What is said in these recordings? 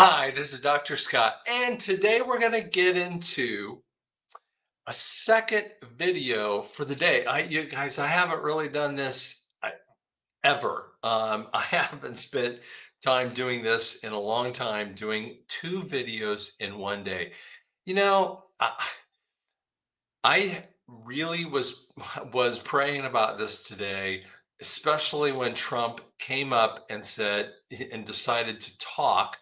Hi, this is Dr. Scott, and today we're going to get into a second video for the day. You guys, I haven't really done this ever. I haven't spent time doing this in a long time, doing two videos in one day. You know, I really was praying about this today, especially when Trump came up and said and decided to talk.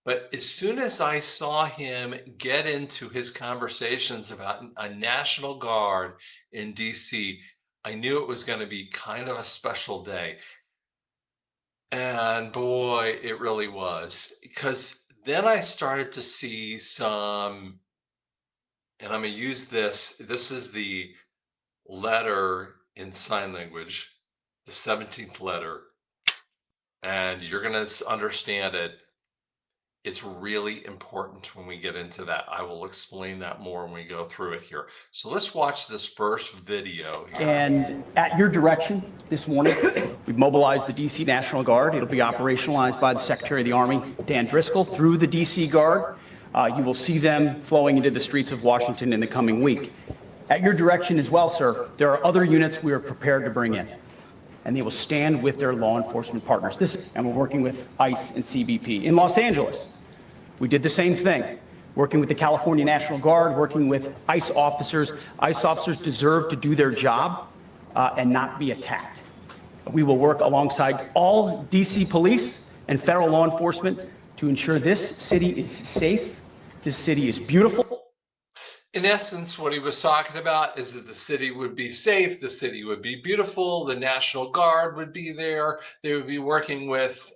But as soon as I saw him get into his conversations about a National Guard in DC, I knew it was going to be kind of a special day. And boy, it really was, because then I started to see some, and I'm going to use this. This is the letter in sign language, the 17th letter, and you're going to understand it. It's really important when we get into that. I will explain that more when we go through it here. So let's watch this first video here. And at your direction this morning, we've mobilized the DC National Guard. It'll be operationalized by the Secretary of the Army, Dan Driscoll, through the DC Guard. You will see them flowing into the streets of Washington in the coming week. At your direction as well, sir, there are other units we are prepared to bring in, and they will stand with their law enforcement partners. And we're working with ICE and CBP. In Los Angeles, we did the same thing, working with the California National Guard, working with ICE officers. ICE officers deserve to do their job and not be attacked. We will work alongside all DC police and federal law enforcement to ensure this city is safe, this city is beautiful. In essence, what he was talking about is that the city would be safe, the city would be beautiful, the National Guard would be there, they would be working with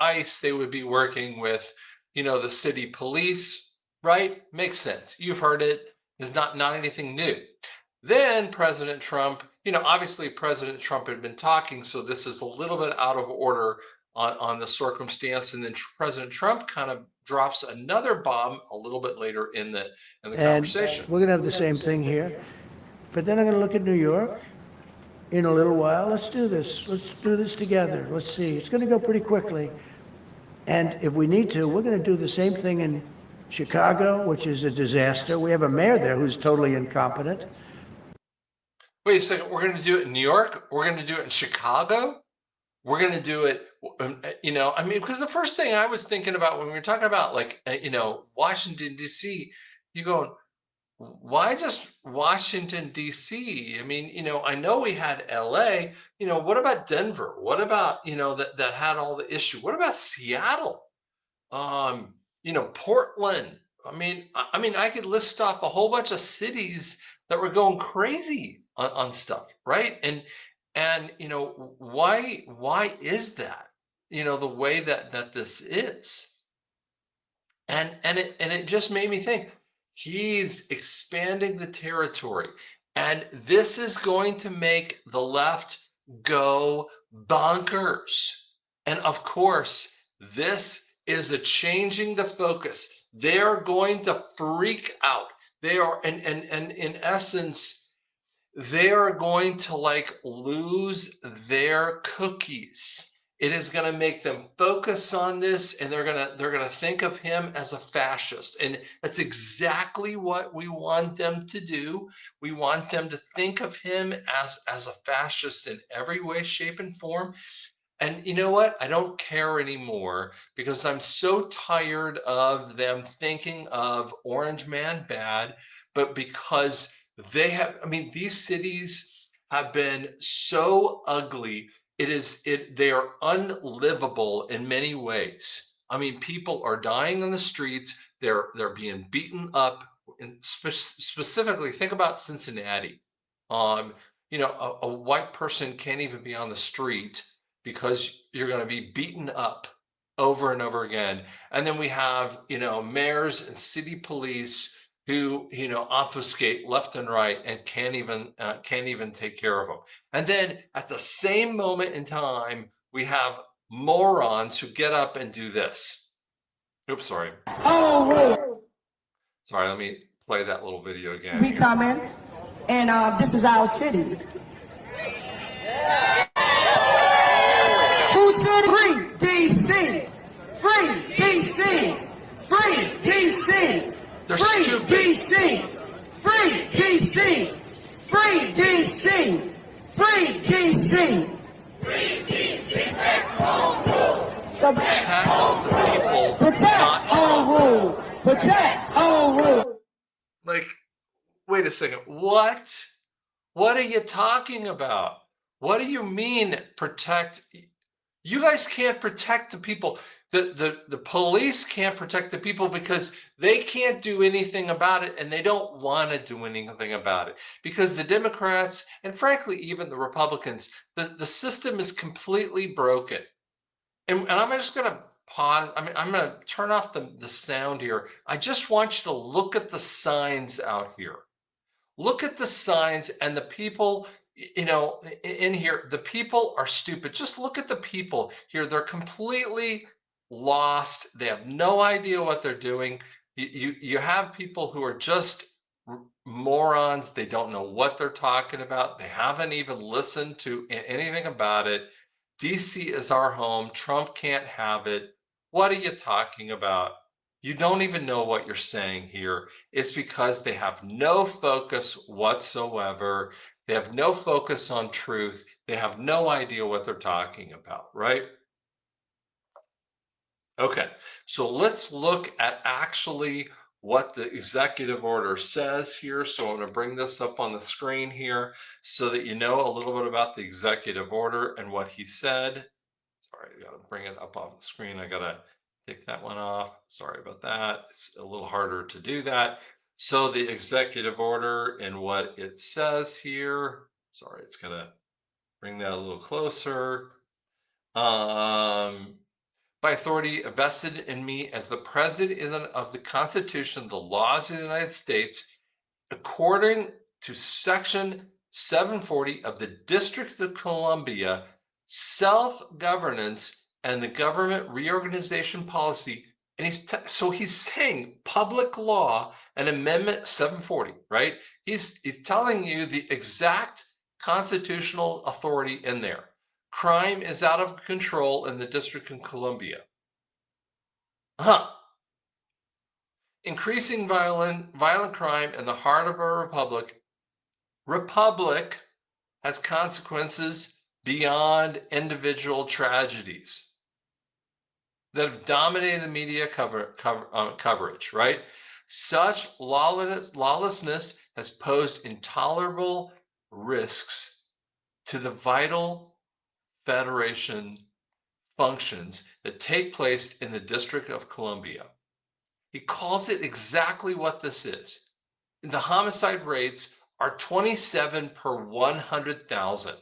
ICE, they would be working with, the city police, right? Makes sense. You've heard it. It's not anything new. Then President Trump, obviously President Trump had been talking, so this is a little bit out of order on the circumstance, and then President Trump kind of drops another bomb a little bit later in the conversation. We're going to have the same thing here, but then I'm going to look at New York in a little while. Let's do this. Let's do this together. Let's see. It's going to go pretty quickly, and if we need to, we're going to do the same thing in Chicago, which is a disaster. We have a mayor there who's totally incompetent. Wait a second. We're going to do it in New York. We're going to do it in Chicago. We're going to do it, because the first thing I was thinking about when we were talking about, Washington, D.C., you go, why just Washington, D.C.? I know we had L.A., what about Denver? What about, that had all the issue? What about Seattle? Portland. I could list off a whole bunch of cities that were going crazy on stuff, right? And why is that? The way that this is, and it just made me think, he's expanding the territory, and this is going to make the left go bonkers. And of course, this is changing the focus. They're going to freak out. They are, and in essence, they are going to lose their cookies. It is going to make them focus on this, and they're going to think of him as a fascist. And that's exactly what we want them to do. We want them to think of him as a fascist in every way, shape, and form. And you know what? I don't care anymore, because I'm so tired of them thinking of Orange Man bad, but because these cities have been so ugly. They are unlivable in many ways. People are dying on the streets. They're being beaten up. And specifically, think about Cincinnati. A white person can't even be on the street because you're going to be beaten up over and over again. And then we have, mayors and city police who obfuscate left and right and can't even take care of them. And then at the same moment in time, we have morons who get up and do this. Oops, sorry. Oh, sorry. Let me play that little video again. We coming, and this is our city. Who said free? DC, free. They're Free stupid. DC! Free DC! Free DC! Free DC! So Protect the people, protect not home Trump. rule! Protect home rule! Like, wait a second. What? What are you talking about? What do you mean protect? You guys can't protect the people. The police can't protect the people because they can't do anything about it, and they don't want to do anything about it because the Democrats and frankly even the Republicans, the system is completely broken. And I'm just going to pause. I mean, I'm going to turn off the sound here. I just want you to look at the signs out here. Look at the signs and the people, in here. The people are stupid. Just look at the people here. They're completely lost. They have no idea what they're doing. You have people who are just morons. They don't know what they're talking about. They haven't even listened to anything about it. DC is our home. Trump can't have it. What are you talking about? You don't even know what you're saying here. It's because they have no focus whatsoever. They have no focus on truth. They have no idea what they're talking about, right? Okay, so let's look at actually what the executive order says here. So I'm going to bring this up on the screen here so that you know a little bit about the executive order and what he said. Sorry, I got to bring it up off the screen. I got to take that one off. Sorry about that. It's a little harder to do that. So the executive order and what it says here. Sorry, it's going to bring that a little closer. By authority vested in me as the President of the Constitution, the laws of the United States, according to Section 740 of the District of Columbia, self-governance and the government reorganization policy. And so he's saying public law and Amendment 740, right? He's telling you the exact constitutional authority in there. Crime is out of control in the District of Columbia. Increasing violent crime in the heart of our republic. Republic has consequences beyond individual tragedies that have dominated the media coverage, right? Such lawlessness has posed intolerable risks to the vital Federation functions that take place in the District of Columbia. He calls it exactly what this is. The homicide rates are 27 per 100,000.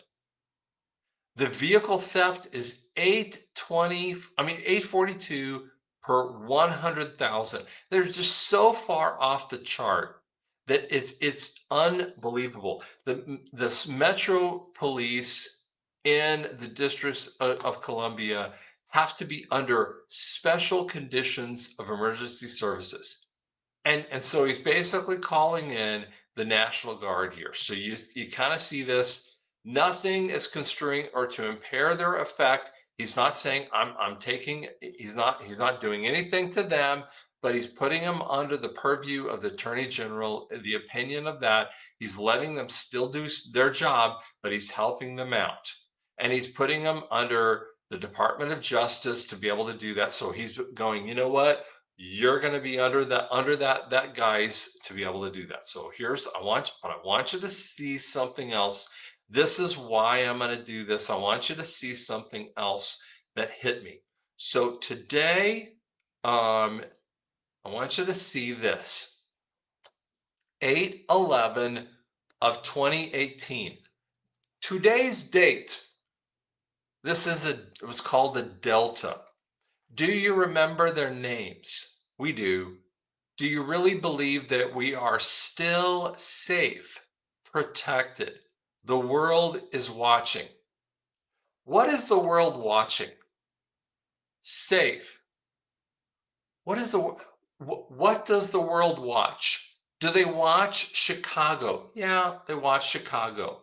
The vehicle theft is 842 per 100,000. They're just so far off the chart that it's unbelievable. The Metro Police in the District of Columbia have to be under special conditions of emergency services. And so he's basically calling in the National Guard here. So you kind of see this. Nothing is constraining or to impair their effect. He's not saying he's not doing anything to them, but he's putting them under the purview of the Attorney General, the opinion of that. He's letting them still do their job, but he's helping them out. And he's putting them under the Department of Justice to be able to do that. So he's going, you know what? You're going to be under that guise to be able to do that. So I want you to see something else. This is why I'm going to do this. I want you to see something else that hit me. So today, I want you to see this. 8/11 of 2018. Today's date. It was called the Delta. Do you remember their names? We do. Do you really believe that we are still safe, protected? The world is watching. What is the world watching? Safe. What does the world watch? Do they watch Chicago? Yeah, they watch Chicago.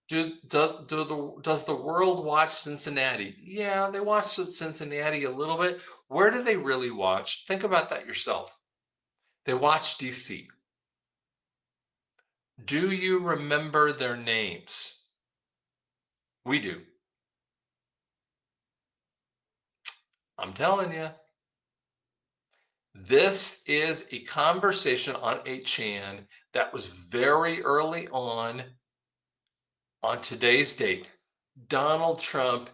Does the world watch Cincinnati? Yeah, they watch Cincinnati a little bit. Where do they really watch? Think about that yourself. They watch DC. Do you remember their names? We do. I'm telling you. This is a conversation on 8chan that was very early on today's date. Donald Trump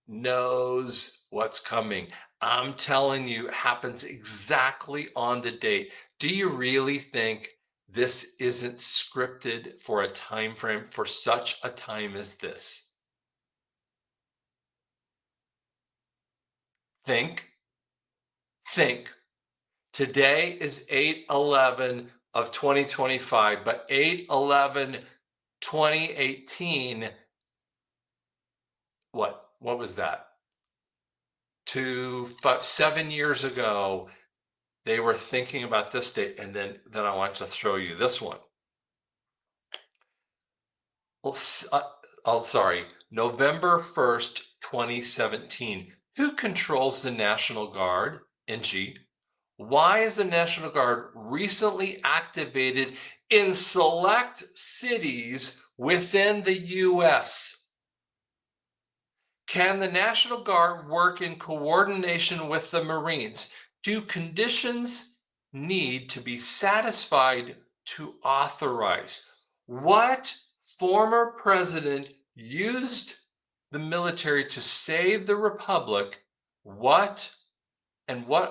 knows what's coming. I'm telling you, it happens exactly on the date. Do you really think this isn't scripted for a time frame, for such a time as this? Think. Today is 8/11 of 2025, but 8/11 2018, what was that? 7 years ago, they were thinking about this date, and then I want to throw you this one. Well, sorry, November 1st, 2017. Who controls the National Guard, NG? Why is the National Guard recently activated in select cities within the U.S.? Can the National Guard work in coordination with the Marines? Do conditions need to be satisfied to authorize? What former president used the military to save the Republic? What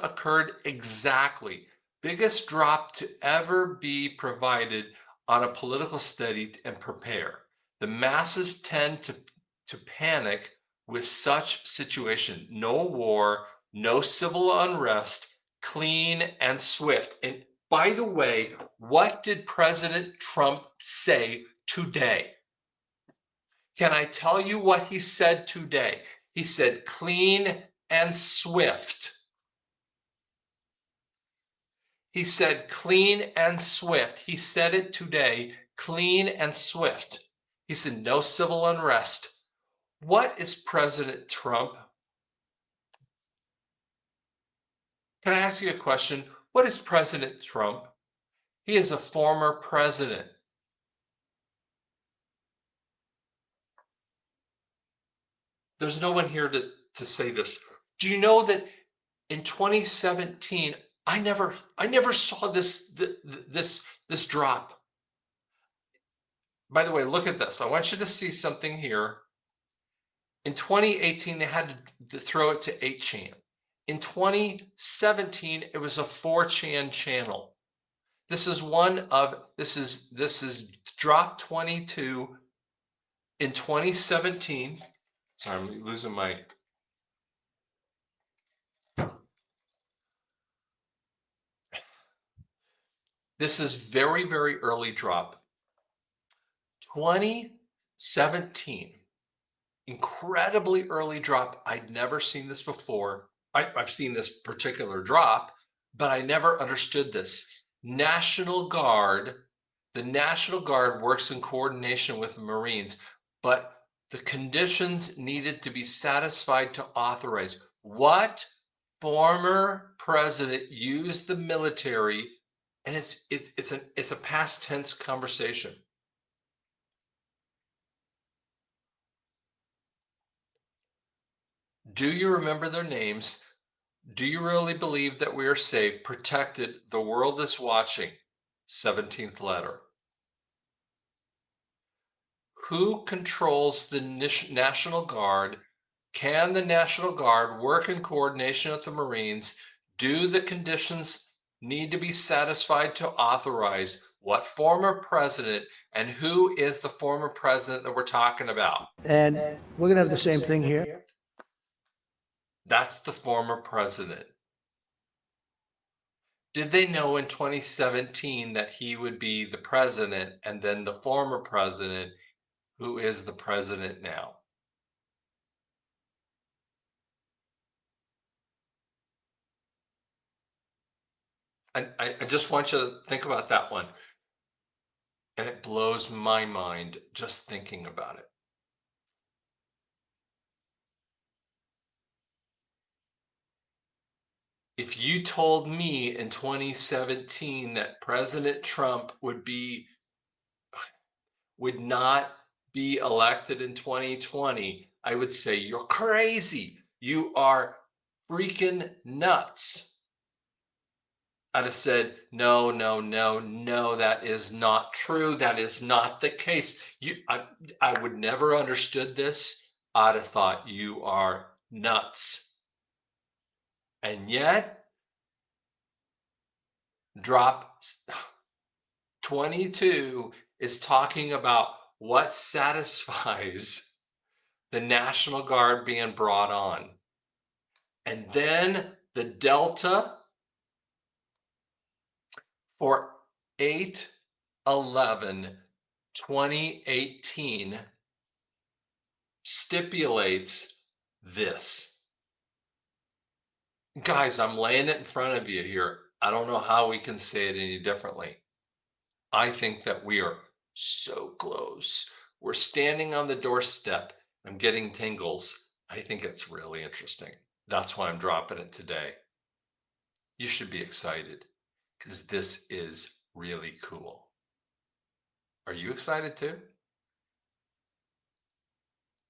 occurred exactly? Biggest drop to ever be provided on a political study and prepare. The masses tend to panic with such situation. No war, no civil unrest, clean and swift. And by the way, what did President Trump say today? Can I tell you what he said today? He said clean and swift. He said clean and swift. He said it today, clean and swift. He said no civil unrest. What is President Trump? Can I ask you a question? What is President Trump? He is a former president. There's no one here to say this. Do you know that in 2017, I never saw this drop. By the way, look at this. I want you to see something here. In 2018, they had to throw it to 8chan. In 2017, it was a 4chan channel. This is drop 22 in 2017. Sorry, I'm losing my. This is very, very early drop. 2017, incredibly early drop. I'd never seen this before. I've seen this particular drop, but I never understood this. National Guard, the National Guard works in coordination with the Marines, but the conditions needed to be satisfied to authorize. What former president used the military? And it's a past tense conversation. Do you remember their names? Do you really believe that we are safe, protected? The world is watching. 17th letter. Who controls the National Guard? Can the National Guard work in coordination with the Marines? Do the conditions need to be satisfied to authorize? What former president, and who is the former president that we're talking about? And we're going to have the same thing here. That's the former president. Did they know in 2017 that he would be the president, and then the former president, who is the president now? I just want you to think about that one. And it blows my mind just thinking about it. if you told me in 2017 that President Trump would not be elected in 2020, I would say you're crazy. You are freaking nuts. I'd have said, no, no, no, no, that is not true. That is not the case. I would never understood this. I'd have thought you are nuts. And yet, drop 22 is talking about what satisfies the National Guard being brought on. And then the Delta for 8/11/2018 stipulates this. Guys, I'm laying it in front of you here. I don't know how we can say it any differently. I think that we are so close. We're standing on the doorstep. I'm getting tingles. I think it's really interesting. That's why I'm dropping it today. You should be excited because this is really cool. Are you excited too?